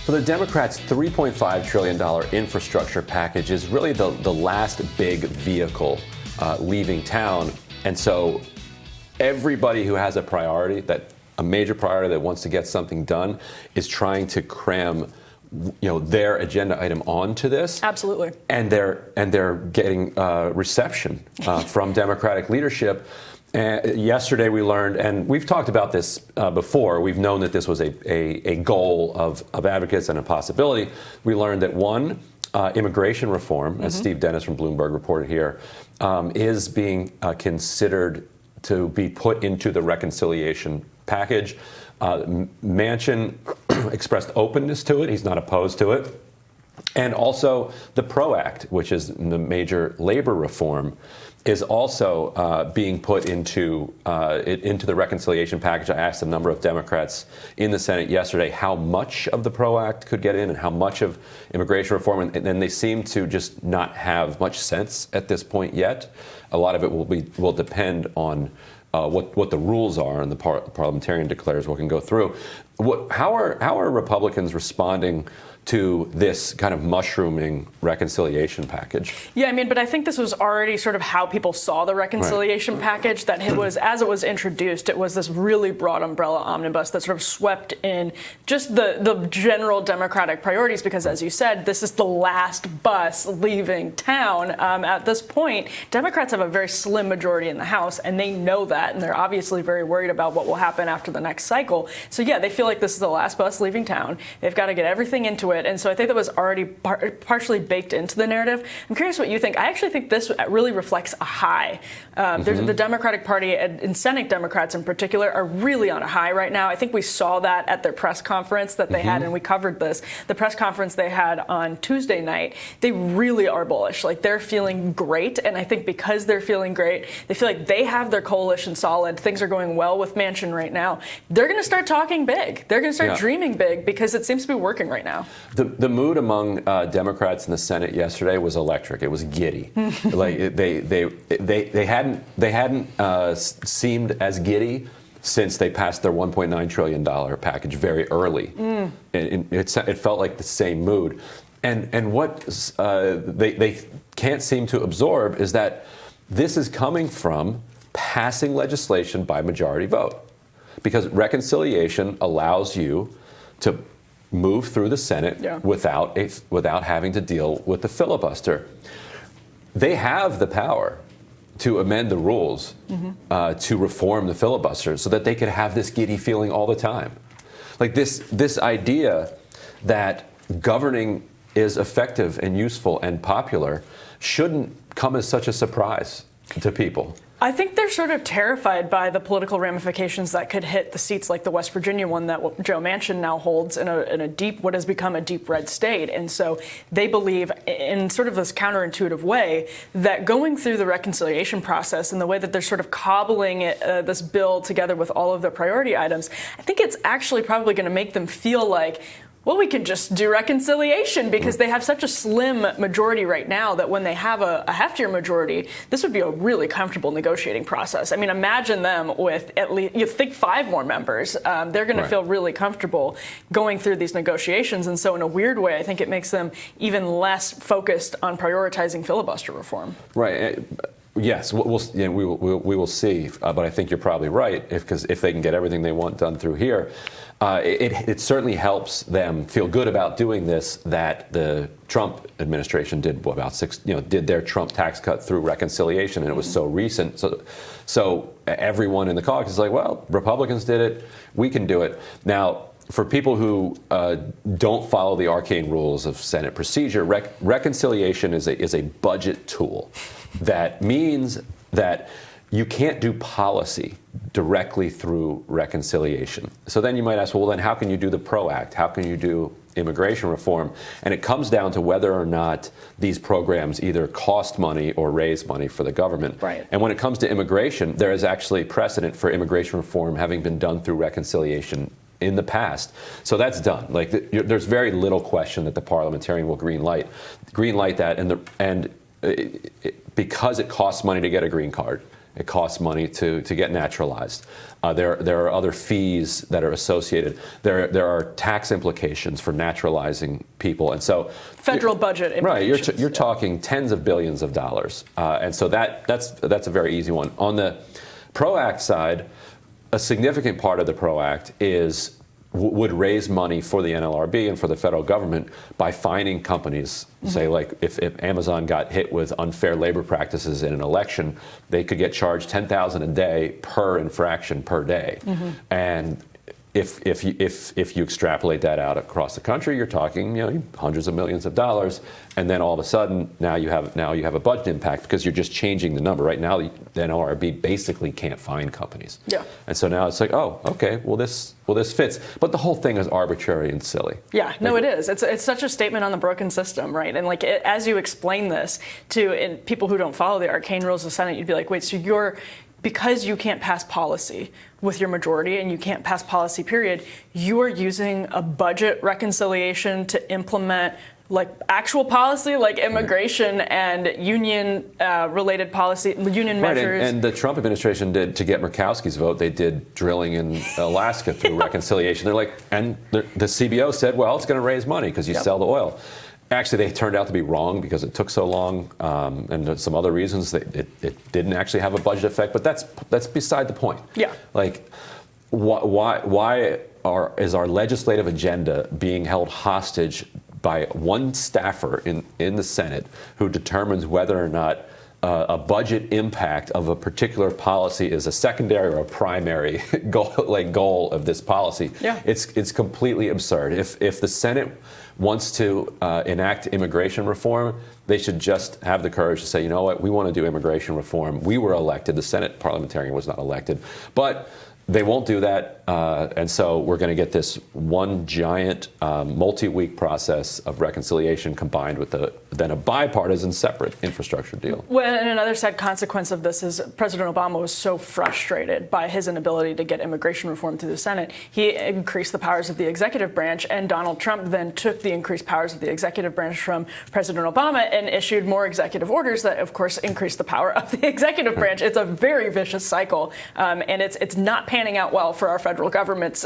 So the Democrats' $3.5 trillion infrastructure package is really the last big vehicle leaving town. And so everybody who has a major priority that wants to get something done is trying to cram their agenda item onto this. Absolutely. And they're getting reception from Democratic leadership. Yesterday we learned, and we've talked about this before, we've known that this was a goal of advocates and a possibility. We learned that one, immigration reform, as Steve Dennis from Bloomberg reported here, is being considered to be put into the reconciliation package. Manchin expressed openness to it. He's not opposed to it. And also the PRO Act, which is the major labor reform, is also being put into the reconciliation package. I asked a number of Democrats in the Senate yesterday how much of the PRO Act could get in and how much of immigration reform, and then they seem to just not have much sense at this point yet. A lot of it will depend on what the rules are, and the parliamentarian declares what can go through. How are Republicans responding to this kind of mushrooming reconciliation package? Yeah, but I think this was already sort of how people saw the reconciliation package, that it was, as it was introduced, it was this really broad umbrella omnibus that sort of swept in just the general Democratic priorities, because as you said, this is the last bus leaving town. At this point, Democrats have a very slim majority in the House, and they know that, and they're obviously very worried about what will happen after the next cycle. So yeah, they feel like this is the last bus leaving town. They've got to get everything into it. And so I think that was already partially baked into the narrative. I'm curious what you think. I actually think this really reflects a high. There's the Democratic Party and Senate Democrats in particular are really on a high right now. I think we saw that at their press conference that they had, and we covered this. The press conference they had on Tuesday night, they really are bullish. Like, they're feeling great. And I think because they're feeling great, they feel like they have their coalition solid. Things are going well with Manchin right now. They're going to start talking big. They're going to start dreaming big, because it seems to be working right now. The mood among Democrats in the Senate yesterday was electric. It was giddy. Like they hadn't seemed as giddy since they passed their $1.9 trillion package very early. It felt like the same mood. And what they can't seem to absorb is that this is coming from passing legislation by majority vote, because reconciliation allows you to move through the Senate without having to deal with the filibuster. They have the power to amend the rules to reform the filibuster so that they could have this giddy feeling all the time. Like this idea that governing is effective and useful and popular shouldn't come as such a surprise to people. I think they're sort of terrified by the political ramifications that could hit the seats like the West Virginia one that Joe Manchin now holds in a deep, what has become a deep red state. And so they believe in sort of this counterintuitive way that going through the reconciliation process and the way that they're sort of cobbling this bill together with all of their priority items, I think it's actually probably going to make them feel like, well, we can just do reconciliation, because they have such a slim majority right now that when they have a heftier majority, this would be a really comfortable negotiating process. Imagine them with at least, you think, 5 more members. They're going to feel really comfortable going through these negotiations. And so in a weird way, I think it makes them even less focused on prioritizing filibuster reform. Right. Yes, we will see. But I think you're probably right, because if they can get everything they want done through here, it certainly helps them feel good about doing this, that the Trump administration did did their Trump tax cut through reconciliation, and it was so recent. So everyone in the caucus is like, well, Republicans did it, we can do it. Now, for people who don't follow the arcane rules of Senate procedure, reconciliation is a budget tool. That means that you can't do policy directly through reconciliation. So then you might ask, well, then how can you do the PRO Act? How can you do immigration reform? And it comes down to whether or not these programs either cost money or raise money for the government. Right. And when it comes to immigration, there is actually precedent for immigration reform having been done through reconciliation in the past. So that's done. There's very little question that the parliamentarian will green light that, because it costs money to get a green card, It costs money to get naturalized. There are other fees that are associated. There are tax implications for naturalizing people, and so federal budget implications. Right, you're talking tens of billions of dollars, and so that's a very easy one. On the PRO Act side, a significant part of the PRO Act would raise money for the NLRB and for the federal government by fining companies. Say, like, if Amazon got hit with unfair labor practices in an election, they could get charged $10,000 a day per infraction per day. And if you extrapolate that out across the country, you're talking hundreds of millions of dollars, and then all of a sudden now you have a budget impact because you're just changing the number. Right now, the NLRB basically can't fine companies. Yeah. And so now it's like, oh, okay, well this fits, but the whole thing is arbitrary and silly. Yeah, no, it is. It's such a statement on the broken system, right? And as you explain this to people who don't follow the arcane rules of the Senate, you'd be like, wait, so because you can't pass policy with your majority and you can't pass policy, period, you are using a budget reconciliation to implement actual policy, like immigration and union related policy, union measures. And the Trump administration did, to get Murkowski's vote, they did drilling in Alaska through reconciliation. They're and the CBO said, well, it's going to raise money because you sell the oil. Actually, they turned out to be wrong because it took so long, and some other reasons it didn't actually have a budget effect. But that's beside the point. Yeah. Why is our legislative agenda being held hostage by one staffer in the Senate who determines whether or not a budget impact of a particular policy is a secondary or a primary goal of this policy? Yeah. It's completely absurd. If the Senate wants to enact immigration reform, they should just have the courage to say, you know what, we want to do immigration reform. We were elected. The Senate parliamentarian was not elected. But they won't do that, and so we're going to get this one giant multi-week process of reconciliation combined with then a bipartisan separate infrastructure deal. Well, and another sad consequence of this is President Obama was so frustrated by his inability to get immigration reform through the Senate, he increased the powers of the executive branch, and Donald Trump then took the increased powers of the executive branch from President Obama and issued more executive orders that, of course, increased the power of the executive branch. It's a very vicious cycle, and it's not panning out well for our federal government's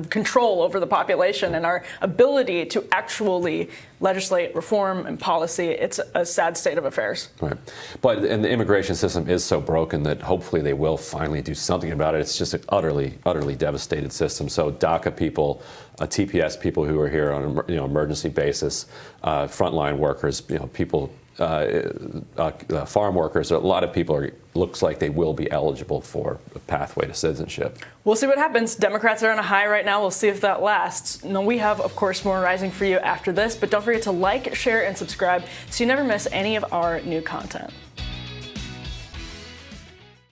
control over the population and our ability to actually legislate reform and policy. It's a sad state of affairs. Right. And the immigration system is so broken that hopefully they will finally do something about it. It's just an utterly devastated system. So DACA people, TPS people who are here on an emergency basis, frontline workers, people, farm workers, a lot of people looks like they will be eligible for a pathway to citizenship. We'll see what happens. Democrats are on a high right now. We'll see if that lasts. No, we have, of course, more rising for you after this, but don't forget to like, share, and subscribe so you never miss any of our new content.